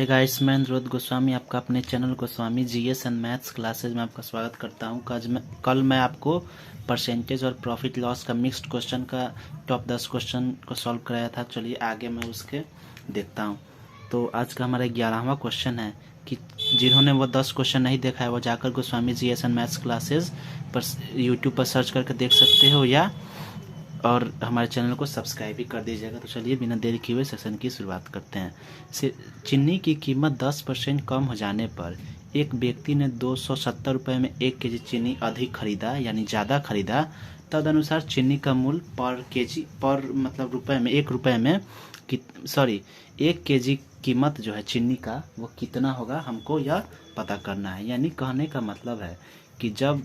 Hey guys, मैं अनुरोध गोस्वामी आपका अपने channel Goswami GS and maths classes में आपका स्वागत करता हूं। कल मैं आपको परसेंटेज और प्रॉफिट लॉस का मिक्स्ड क्वेश्चन का टॉप 10 क्वेश्चन को सॉल्व कराया था। चलिए आगे मैं उसके देखता हूं। तो आज का हमारा 11वां क्वेश्चन है कि जिन्होंने वो 10 क्वेश्चन नहीं देखा है वो जाकर Goswami GS and maths classes पर यूट्यूब पर सर्च करके देख सकते हो या और हमारे चैनल को सब्सक्राइब भी कर दीजिएगा। तो चलिए बिना देरी किए हुए सेशन की शुरुआत करते हैं। चीनी की कीमत 10% कम हो जाने पर एक व्यक्ति ने 270 रुपये में 1 केजी चीनी अधिक खरीदा यानी ज़्यादा खरीदा। तदनुसार चीनी का मूल्य पर केजी पर मतलब रुपए में 1 रुपये में 1 केजी कीमत जो है चीनी का वो कितना होगा, हमको यह पता करना है। यानी कहने का मतलब है कि जब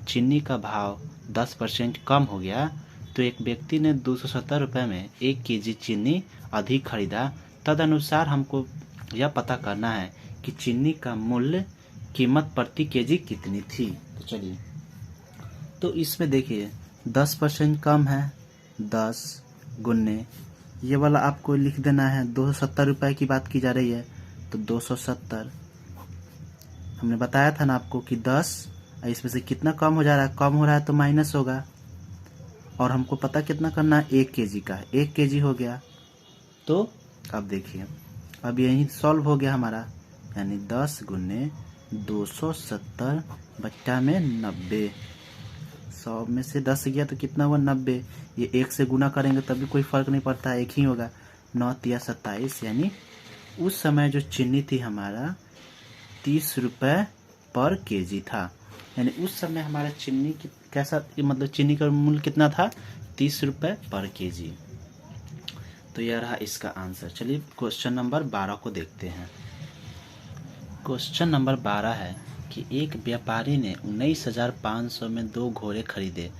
चीनी का भाव 10% कम हो गया तो एक व्यक्ति ने 270 रुपये में 1 केजी चीनी अधिक खरीदा। तदनुसार हमको यह पता करना है कि चीनी का मूल्य कीमत प्रति केजी कितनी थी। तो चलिए, तो इसमें देखिए 10% कम है, 10 गुन्ने ये वाला आपको लिख देना है। 270 रुपये की बात की जा रही है तो 270 हमने बताया था ना आपको कि 10 इसमें से कितना कम हो जा रहा है, कम हो रहा है तो माइनस होगा। और हमको पता कितना करना है, 1 केजी का। 1 केजी हो गया तो अब देखिए, अब यही सॉल्व हो गया हमारा। यानी 10 गुने 270 बट्टा में 90। 100 में से 10 गया तो कितना हुआ, 90। ये 1 से गुना करेंगे तब भी कोई फर्क नहीं पड़ता, एक ही होगा। 9 या 27। यानी उस समय जो चीनी थी हमारा 30 रुपये पर केजी था। यानी उस समय हमारा चीनी की कैसा मतलब चीनी का मूल्य कितना था, 30 रुपये पर केजी। तो यह रहा इसका आंसर। चलिए क्वेश्चन नंबर 12 को देखते हैं। क्वेश्चन नंबर 12 है कि एक व्यापारी ने 19,500 में 2 घोड़े खरीदे।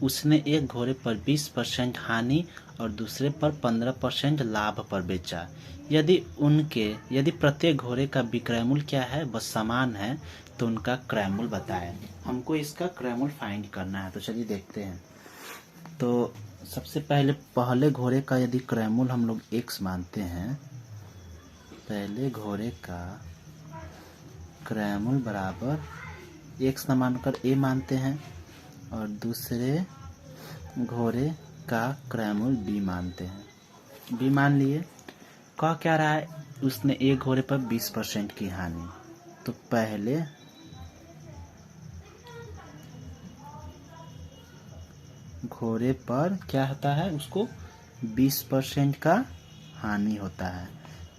उसने एक घोड़े पर 20% हानि और दूसरे पर 15% लाभ पर बेचा। यदि प्रत्येक घोड़े का विक्रय मूल्य क्या है, वह समान है तो उनका क्रय मूल्य बताएं। हमको इसका क्रय मूल्य फाइंड करना है। तो चलिए देखते हैं। तो सबसे पहले घोड़े का यदि क्रय मूल्य हम लोग x मानते हैं, पहले घोड़े का क्रय मूल्य बराबर x न मानकर a मानते हैं और दूसरे घोड़े का क्रय मूल्य b मानते हैं। b मान लिए। कह क्या रहा है, उसने एक घोड़े पर 20% की हानि। तो पहले घोड़े पर क्या होता है, उसको 20% का हानि होता है।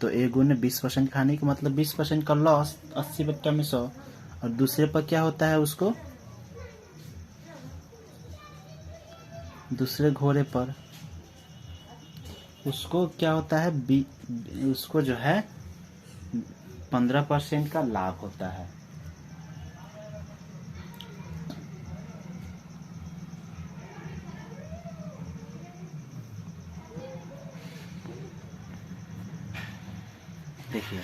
तो एक गुने 20% का हानि का मतलब 20% का लॉस, 80 बट्टा में 100। और दूसरे पर क्या होता है, उसको दूसरे घोड़े पर उसको क्या होता है, उसको जो है 15% का लाभ होता है। देखिए,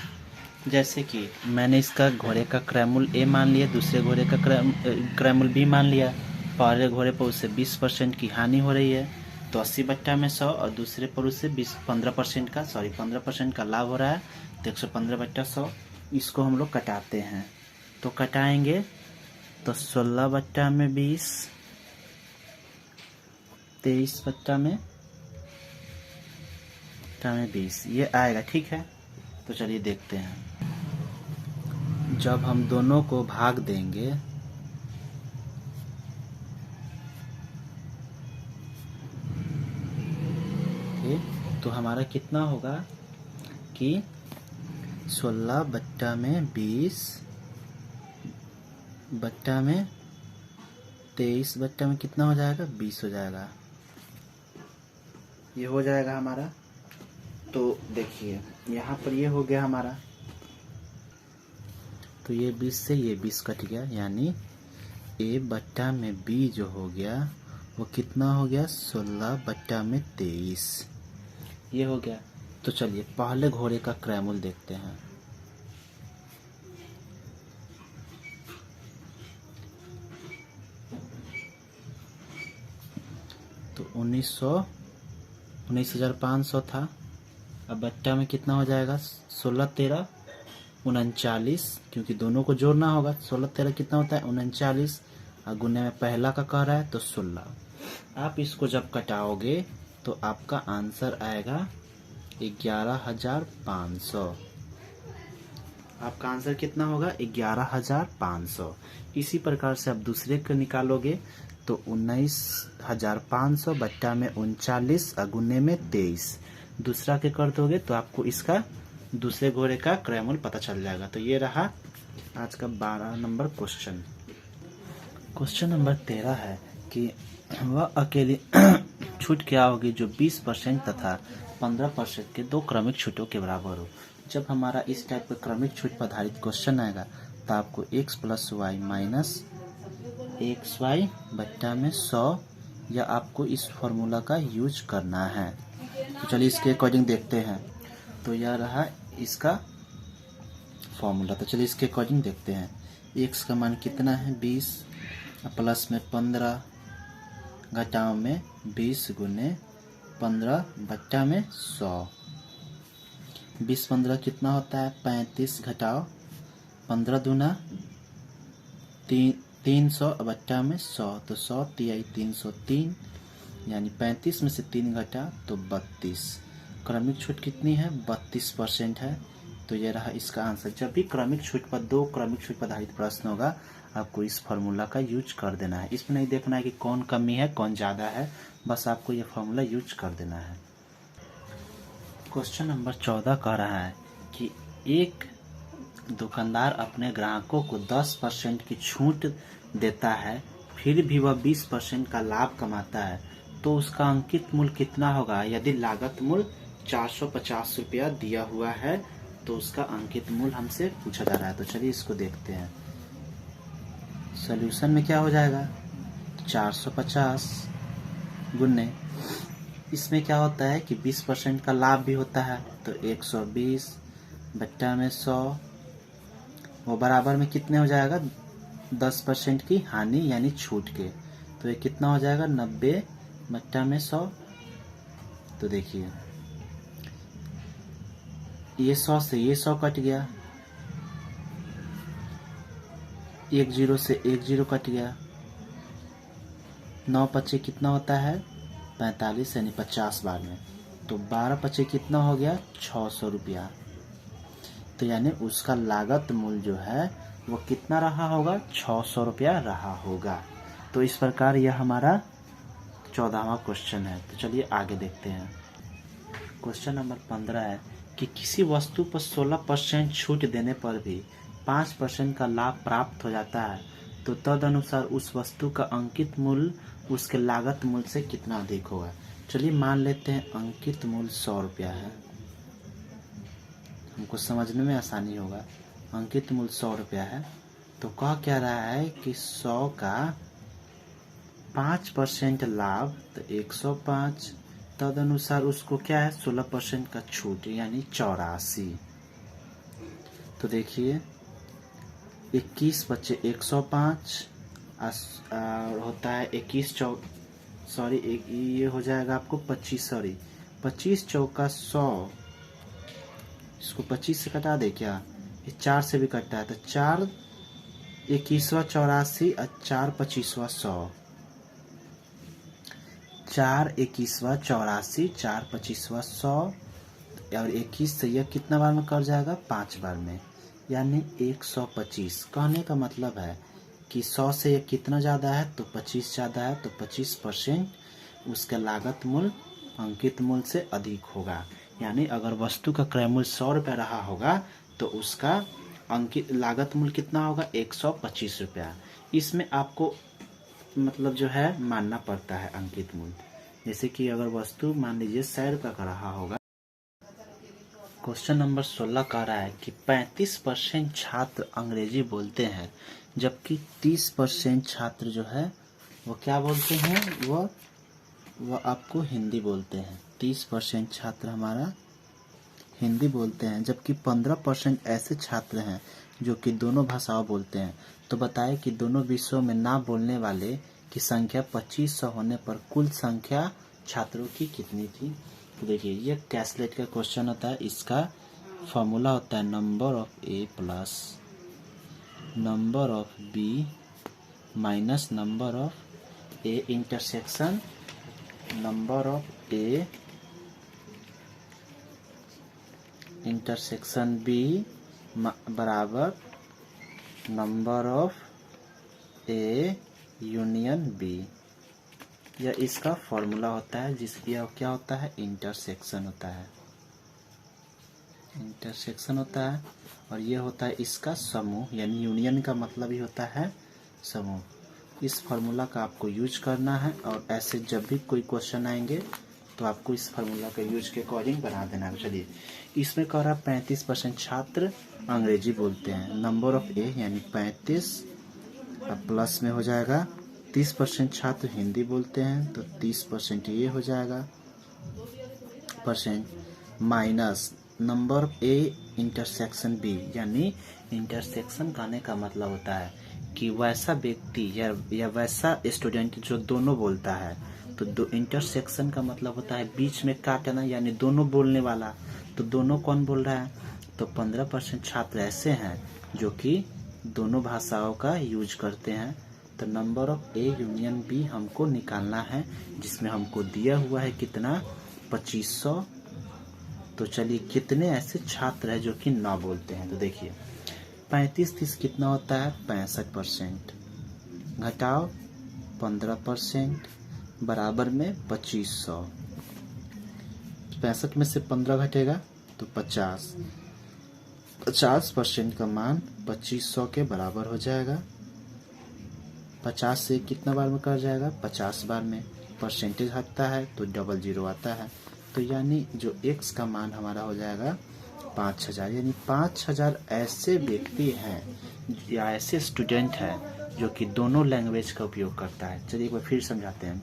जैसे कि मैंने इसका घोड़े का क्रय मूल्य a मान लिया, दूसरे घोड़े का क्रय मूल्य b मान लिया। पहले घोड़े पर उससे 20% की हानि हो रही है तो 80 बट्टा में 100 और दूसरे पर उससे 15% का लाभ हो रहा है तो 115 बट्टा 100। इसको हम लोग कटाते हैं तो कटाएंगे तो 16 बट्टा में 20, 23 बट्टा में 20 ये आएगा। ठीक है, तो चलिए देखते हैं। जब हम दोनों को भाग देंगे तो हमारा कितना होगा कि 16 बट्टा में 20 बट्टा में 23 बट्टा में कितना हो जाएगा, 20 हो जाएगा। ये हो जाएगा हमारा। तो देखिए यहाँ पर ये हो गया हमारा, तो ये 20 से ये 20 कट गया। यानी a बट्टा में b जो हो गया वो कितना हो गया, 16 बट्टा में 23 ये हो गया। तो चलिए पहले घोड़े का क्रय मूल्य देखते हैं। तो 19,500 था। अब बट्टा में कितना हो जाएगा, 16 13 39, क्योंकि दोनों को जोड़ना होगा। 16 13 कितना होता है 39, और गुने में पहला का कह रहा है तो 16। आप इसको जब कटाओगे तो आपका आंसर आएगा 11,500। आपका आंसर कितना होगा 11,500। इसी प्रकार से आप दूसरे को निकालोगे तो 19,500 बट्टा में 39 और गुने में 23 दूसरा के कर दोगे तो आपको इसका दूसरे घोड़े का क्रयमूल्य पता चल जाएगा। तो ये रहा आज का 12 नंबर क्वेश्चन। क्वेश्चन नंबर 13 है कि वह अकेली छूट क्या होगी जो 20% तथा 15% के दो क्रमिक छूटों के बराबर हो। जब हमारा इस टाइप का क्रमिक छूट पर आधारित क्वेश्चन आएगा तो आपको x plus y minus x y बट्टा में 100 या आपको इस फॉर्मूला का यूज करना है। तो चलिए इसके अकॉर्डिंग देखते हैं। तो यह रहा इसका फॉर्मूला। तो चलिए इसके अकॉर्डिंग देखते हैं। x का मान कितना है 20 प्लस में 15 घटाव में 20 गुने 15 बट्टा में 100। 20 15 कितना होता है 35 घटाव 15 दूना 300 बट्टा में 100 तो 100 तिहाई 303 यानी 35 में से 3 घटा तो 32। क्रमिक छूट कितनी है 32% है। तो यह रहा इसका आंसर। जब भी क्रमिक छूट पर दो क्रमिक छूट पर आधारित प्रश्न होगा आपको इस फार्मूला का यूज कर देना है। इसमें नहीं देखना है कि कौन कमी है कौन ज़्यादा है, बस आपको ये फार्मूला यूज कर देना है। क्वेश्चन नंबर 14 कह रहा है कि एक दुकानदार अपने ग्राहकों को 10% की छूट देता है, फिर भी वह 20% का लाभ कमाता है, तो उसका अंकित मूल्य कितना होगा। यदि लागत मूल्य 450 रुपया दिया हुआ है तो उसका अंकित मूल्य हमसे पूछा जा रहा है। तो चलिए इसको देखते हैं। सॉल्यूशन में क्या हो जाएगा 450 गुने इसमें क्या होता है कि 20% का लाभ भी होता है तो 120 बट्टा में 100 वो बराबर में कितने हो जाएगा 10% की हानि यानी छूट के। तो ये कितना हो जाएगा 90 बट्टा में 100। तो देखिए ये 100 से ये 100 कट गया, 10 से 10 कट गया, 9 पचे कितना होता है 45 यानी 50 बार में, तो 12 पचे कितना हो गया 600 रुपया। तो यानी उसका लागत मूल्य जो है वो कितना रहा होगा 600 रुपया रहा होगा। तो इस प्रकार यह हमारा 14वां क्वेश्चन है। तो चलिए आगे देखते हैं। क्वेश्चन नंबर 15 है कि किसी वस्तु पर 16% छूट देने पर भी 5% का लाभ प्राप्त हो जाता है, तो तदनुसार उस वस्तु का अंकित मूल्य उसके लागत मूल्य से कितना अधिक होगा। चलिए मान लेते हैं अंकित मूल्य 100 रुपया है, हमको समझने में आसानी होगा। अंकित मूल्य 100 रुपया है तो कह क्या रहा है कि 100 का 5% लाभ तो 105, तदनुसार उसको क्या है 16% का छूट यानी 84। तो देखिए 21 बच्चे 105 और होता है 21 चौक सॉरी ये हो जाएगा आपको 25 चौका 100, इसको 25 से कटा दे क्या, ये 4 से भी कटता है तो 4 21वां 84 और 4 25वां 100, 4 21वां 84 4 25वां 100 और 21 से यह कितना बार में कट जाएगा 5 बार में यानी 125। कहने का मतलब है कि 100 से यह कितना ज़्यादा है तो 25 ज़्यादा है, तो 25% उसका लागत मूल्य अंकित मूल्य से अधिक होगा। यानी अगर वस्तु का क्रय मूल्य 100 रुपया रहा होगा तो उसका अंकित लागत मूल्य कितना होगा 125 रुपया। इसमें आपको मतलब जो है मानना पड़ता है अंकित मूल्य। जैसे कि अगर वस्तु मान लीजिए 100 रुपया का रहा होगा। क्वेश्चन नंबर 16 कह रहा है कि 35% छात्र अंग्रेजी बोलते हैं जबकि 30% छात्र जो है वो क्या बोलते हैं, वो आपको हिंदी बोलते हैं। 30% छात्र हमारा हिंदी बोलते हैं जबकि 15% ऐसे छात्र हैं जो कि दोनों भाषाओं बोलते हैं। तो बताएं कि दोनों विषयों में ना बोलने वाले की संख्या 2500 होने पर कुल संख्या छात्रों की कितनी थी। तो देखिए ये कैलकुलेट का क्वेश्चन होता है, इसका फॉर्मूला होता है number of A plus number of B minus number of A intersection number of A intersection B बराबर number of A union B. यह इसका फॉर्मूला होता है, यह क्या होता है, इंटरसेक्शन होता है, इंटरसेक्शन होता है। और ये होता है इसका समूह, यानी यूनियन का मतलब ही होता है समूह। इस फॉर्मूला का आपको यूज करना है और ऐसे जब भी कोई क्वेश्चन आएंगे तो आपको इस फार्मूला का यूज के अकॉर्डिंग बना देना है। चलिए, इसमें कह रहा है 35% छात्र अंग्रेजी बोलते हैं। नंबर ऑफ ए यानी 35 अब प्लस में हो जाएगा। 30% छात्र हिंदी बोलते हैं तो 30% ये हो जाएगा percent minus number of A intersection B, यानी इंटरसेक्शन कहने का मतलब होता है कि वैसा व्यक्ति या वैसा स्टूडेंट जो दोनों बोलता है। तो दो इंटरसेक्शन का मतलब होता है बीच में काटना, यानी दोनों बोलने वाला। तो दोनों कौन बोल रहा है, तो 15% छात्र ऐसे हैं जो कि दोनों भाषाओं का यूज करते हैं। तो number of A union B हमको निकालना है, जिसमें हमको दिया हुआ है कितना, 2500। तो चलिए, कितने ऐसे छात्र हैं जो कि ना बोलते हैं। तो देखिए 35-30 कितना होता है, 65%, घटाओ 15% बराबर में 2500। 65 में से 15 घटेगा तो 50% का मान 2500 के बराबर हो जाएगा। 50 से कितना बार में कर जाएगा, 50 बार में। परसेंटेज हटता है तो 00 आता है। तो यानी जो x का मान हमारा हो जाएगा 5000। यानी 5000 ऐसे व्यक्ति हैं या ऐसे स्टूडेंट हैं जो कि दोनों लैंग्वेज का उपयोग करता है। चलिए एक बार फिर समझाते हैं।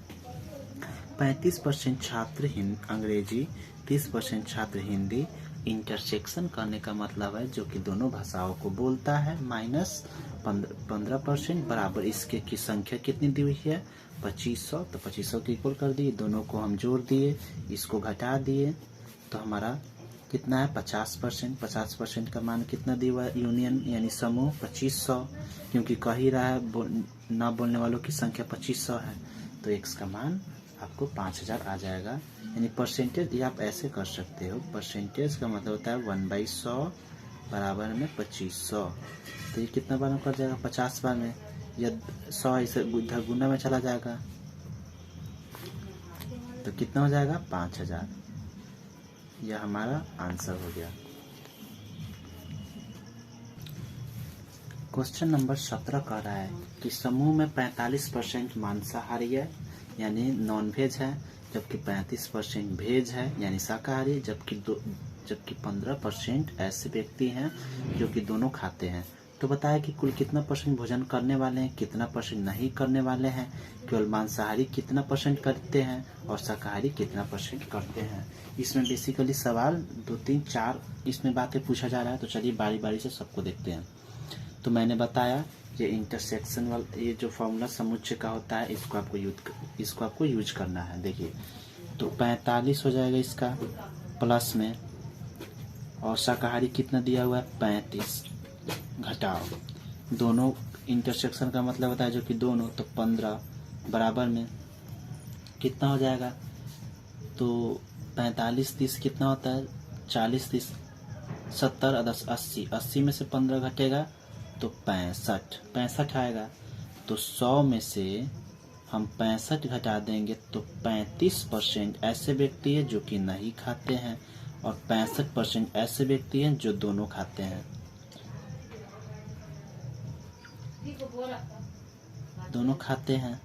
35% छात्र अंग्रेजी, 30% छात्र हिंदी। इंटरसेक्शन करने का मतलब है जो कि दोनों भाषाओं को बोलता है, माइनस 15% बराबर इसके की संख्या कितनी दी हुई है, 2500। तो 2500 के इक्वल कर दिए, दोनों को हम जोड़ दिए, इसको घटा दिए, तो हमारा कितना है 50%। 50% का मान कितना दिया हुआ है, यूनियन यानी समूह 2500, क्योंकि कह ही रहा है ना बोलने वालों की संख्या 2500 है। तो x का मान आपको 5000 आ जाएगा। यानी परसेंटेज ये आप ऐसे कर सकते हो, परसेंटेज का मतलब होता है 1/100 बराबर में 2500। तो ये कितना बार में कर जाएगा, 50 बार में, या 100 इसे इधर गुना में चला जाएगा तो कितना हो जाएगा 5000। यह हमारा आंसर हो गया। क्वेश्चन नंबर 17 कह रहा है कि समूह में 45% मांसाहारी है यानी नॉन वेज है, जबकि 35% वेज है यानी शाकाहारी, जबकि 15% ऐसे व्यक्ति हैं जो कि दोनों खाते हैं। तो बताया कि कुल कितना परसेंट भोजन करने वाले हैं, कितना परसेंट नहीं करने वाले हैं, केवल मांसाहारी कितना परसेंट करते हैं और शाकाहारी कितना परसेंट करते हैं। इसमें बेसिकली सवाल 2, 3, 4 इसमें बातें पूछा जा रहा है। तो चलिए बारी बारी से सबको देखते हैं। तो मैंने बताया ये इंटरसेक्शन वाला ये जो फॉर्मूला समुच्चय का होता है, इसको आपको यूज करना है। देखिए तो 45 हो जाएगा इसका प्लस में, और शाकाहारी कितना दिया हुआ है 35, घटाओ दोनों इंटरसेक्शन का मतलब होता है जो कि दोनों, तो 15 बराबर में कितना हो जाएगा, तो 45-30 कितना होता है, 40-30 70 और 10 80, 80 में से 15 घटेगा तो 65 आएगा। तो 100 में से हम 65 घटा देंगे तो 35% ऐसे व्यक्ति हैं जो कि नहीं खाते हैं और 65% ऐसे व्यक्ति हैं जो दोनों खाते हैं, दोनों खाते हैं।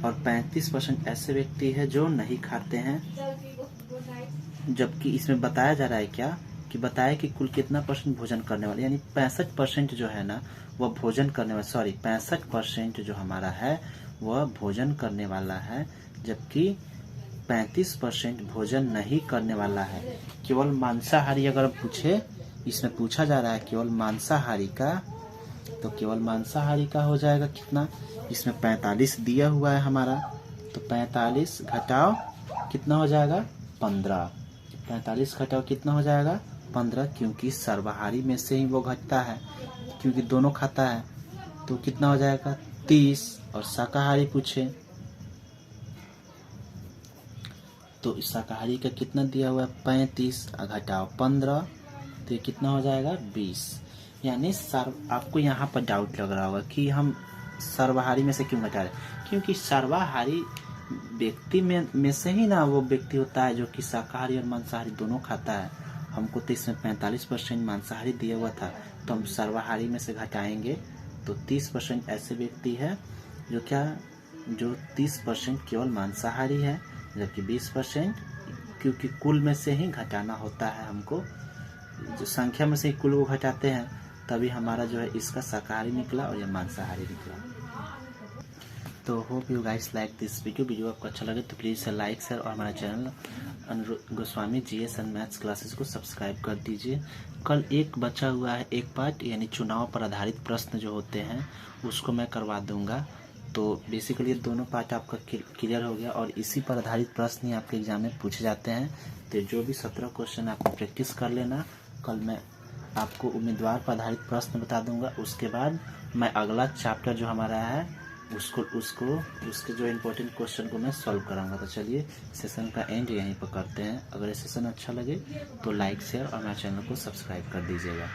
और 35% ऐसे व्यक्ति हैं जो नहीं खाते हैं, जबकि इसमें बताया जा रहा है क्या कि बताया कि कुल कितना परसेंट भोजन करने वाले, यानी 65% जो है ना वह भोजन करने वाला, 65% जो हमारा है वह भोजन करने वाला है, जबकि 35% भोजन नहीं करने वाला है। केवल मांसाहारी अगर पूछे, इसमें पूछा जा रहा है केवल मांसाहारी का, तो केवल मांसाहारी का हो जाएगा कितना, इसमें 45 दिया हुआ है हमारा, तो 45 घटाओ कितना हो जाएगा 15। 45 घटाओ कितना हो जाएगा 15, क्योंकि सर्वहारी में से ही वो घटता है, क्योंकि दोनों खाता है। तो कितना हो जाएगा 30। और शाकाहारी पूछे तो शाकाहारी का कितना दिया हुआ है 35, घटाओ 15, तो ये कितना हो जाएगा 20। यानी आपको यहाँ पर डाउट लग रहा होगा कि हम सर्वाहारी में से क्यों घटा रहे, क्योंकि सर्वाहारी व्यक्ति में से ही ना वो व्यक्ति होता है जो कि शाकाहारी और मांसाहारी दोनों खाता है। हमको तो इसमें 45% मांसाहारी दिया हुआ था, तो हम सर्वाहारी में से घटाएंगे तो 30% ऐसे व्यक्ति है जो 30% केवल मांसाहारी है, जबकि 20% क्योंकि कुल में से ही घटाना होता है। हमको जो संख्या में से ही कुल को घटाते हैं, तभी हमारा जो है इसका शाकाहारी निकला और ये मांसाहारी निकला। तो hope you guys like this video आपको अच्छा लगे तो प्लीज़ लाइक शेयर और हमारा channel Anuruddh Goswami GS and maths classes को सब्सक्राइब कर दीजिए। कल एक बचा हुआ है एक पार्ट, यानी चुनाव पर आधारित प्रश्न जो होते हैं उसको मैं करवा दूंगा। तो बेसिकली दोनों पार्ट आपका क्लियर हो गया और इसी पर आधारित प्रश्न ही आपके एग्जाम में पूछे जाते हैं। तो जो भी 17 क्वेश्चन आपको प्रैक्टिस कर लेना। कल मैं आपको उम्मीदवार पर आधारित प्रश्न बता दूंगा, उसके बाद मैं अगला चैप्टर जो हमारा है उसके जो इम्पोर्टेंट क्वेश्चन को मैं सॉल्व कराऊंगा। तो चलिए सेशन का एंड यहीं पर करते हैं। अगर ये सेशन अच्छा लगे तो लाइक शेयर और मेरे चैनल को सब्सक्राइब कर दीजिएगा।